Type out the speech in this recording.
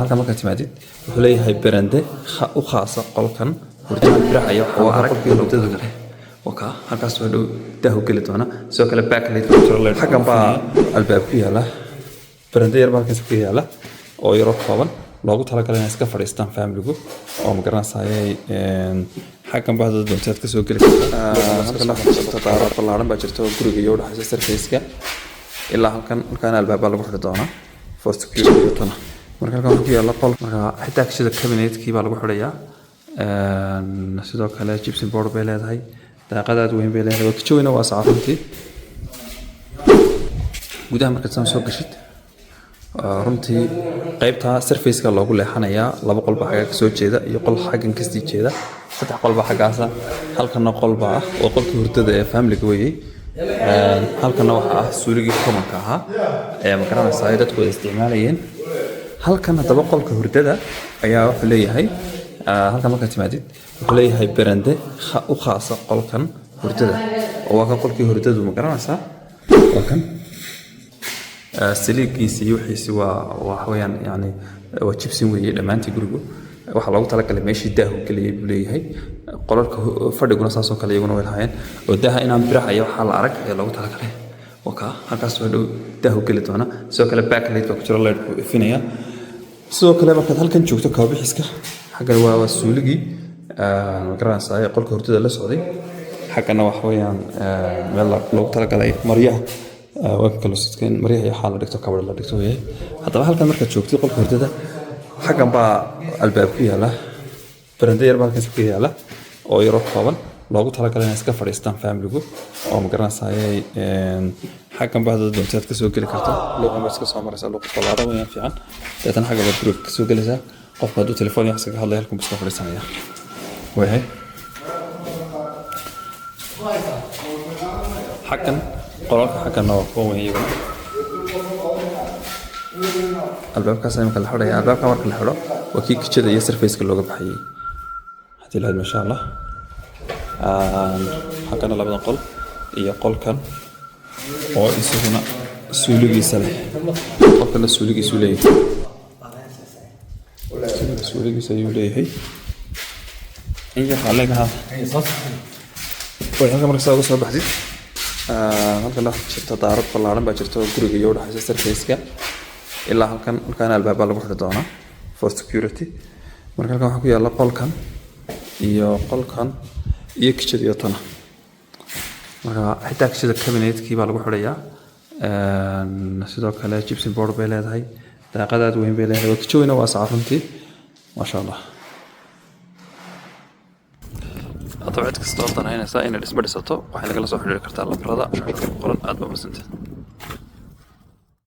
halka marka timaadid wuxuu leeyahay barande u khaasa qolkan hurdada biraxaya oo qolkii hurdada kale waka halkaas waa dhow daahu geli doona sidoo kale backlight controller xagan baa albaabku yaala barande yar baa halkaas ku yaala oo yaro kooban loogu talagalay in iska fadhiistaan family-gu oo ma garanaysaay xagan baa dad doontaad ka soo geli kartaa la xirto taariikh ballaaran baa jirto guriga iyo dhaxaysa surface-ka ilaa halkan albaab lagu xidhi doona for security tana marka halkan ku yaala qol marka xitaa kashada cabinet-kii baa lagu xidhayaa sidoo kale gypsum board bay leedahay daaqadaad weyn bay leedahay kitchen waa saarantii gudaha marka soo gashid runtii qaybta surface-ka loogu leexanayaa laba qolba xagga ka soo jeeda iyo qol xaggan ka sii jeeda saddex qolba xaggaasa halkana qolba ah oo qolkii hurdada ee family-ga weeyay halkana waxa ah suuligii common-ka ahaa ee ma garanaysaa dadku ay isticmaalayeen halkan hadaba qolka hurdada ayaa wuxuu leeyahay halkan marka timaadid wuxuu leeyahay barande u khaasa qolkan hurdada oo waa qolkii hurdadu ma garanaysaa waa kan saliigiisa iyo wixiisi waa hawayaan yani waa gypsum weeye dhammaantii gurigu waxa loogu talagalay meeshii daahu geliyay buu leeyahay qolalka fadhiguna saasoo kale iyaguna way lahaayeen oo daaha inaan biraxaya waxaa la arag ee loogu talagalay waka halkaas waa dhow daahu geli doona sidoo kale backlight baa ku jira leedhku ifinaya sidoo kale markaad halkan joogto kaabixiska xaggan waa suuligii ma garanaysaa qolka hurdada la socday xaggana waxa weeyaan meel loogu talagalay maryaha waa kala sidkeen maryaha iyo xaal la dhigto kabadh la dhigto weeye haddaba halkan markaad joogtid qolka hurdada xaggan baa albaab ku yaala barande yar baa halkaas ku yaala oo yaro kooban loogu talagalay in iska fadhiistaan family-gu oo ma garanaysaay xaggan baa dad doontaad ka soo geli kartaa luuqan baad iska soo maraysaa luuqa ballaaran weeyaan fiican deetan xagga baad guriga ka soo gelaysaa qofka hadduu telefoon iyo wax iskaga hadlaya halkan buu iska fadhiisanaya wayahay xaggan qolalka xagganna waa kuwa weyn iyaguna albaabkaas imika la xidhaya albaabka marka la xidho waa kii kijada iyo surface-ka looga baxayay haddii lahayd masha allah xaggana labada qol iyo qolkan oo isaguna suuligiisa leh qolkana suuligiisu leeyahay suuligiisa ayuu leeyahay inja xaleegaha way halka marka soo soo baxdid halkan la jirta taariikh ballaaran baa jirto guriga iyo dhaxaysa surface-ka ilaa halkan albaab lagu xidhi doona for security marka halkan waxa ku yaala qolkan iyo kitchen iyo tana marka xitaa kashada cabinet-kii baa lagu xidhayaa sidoo kale gypsum board bay leedahay daaqadaad weyn bay leedahay kitchen waa saarantii masha allah haddaba cid kasta oo danaynaysa inaad dhismo dhisato waxay nagala soo xiriiri kartaa lambarada qoran aad ba masanteed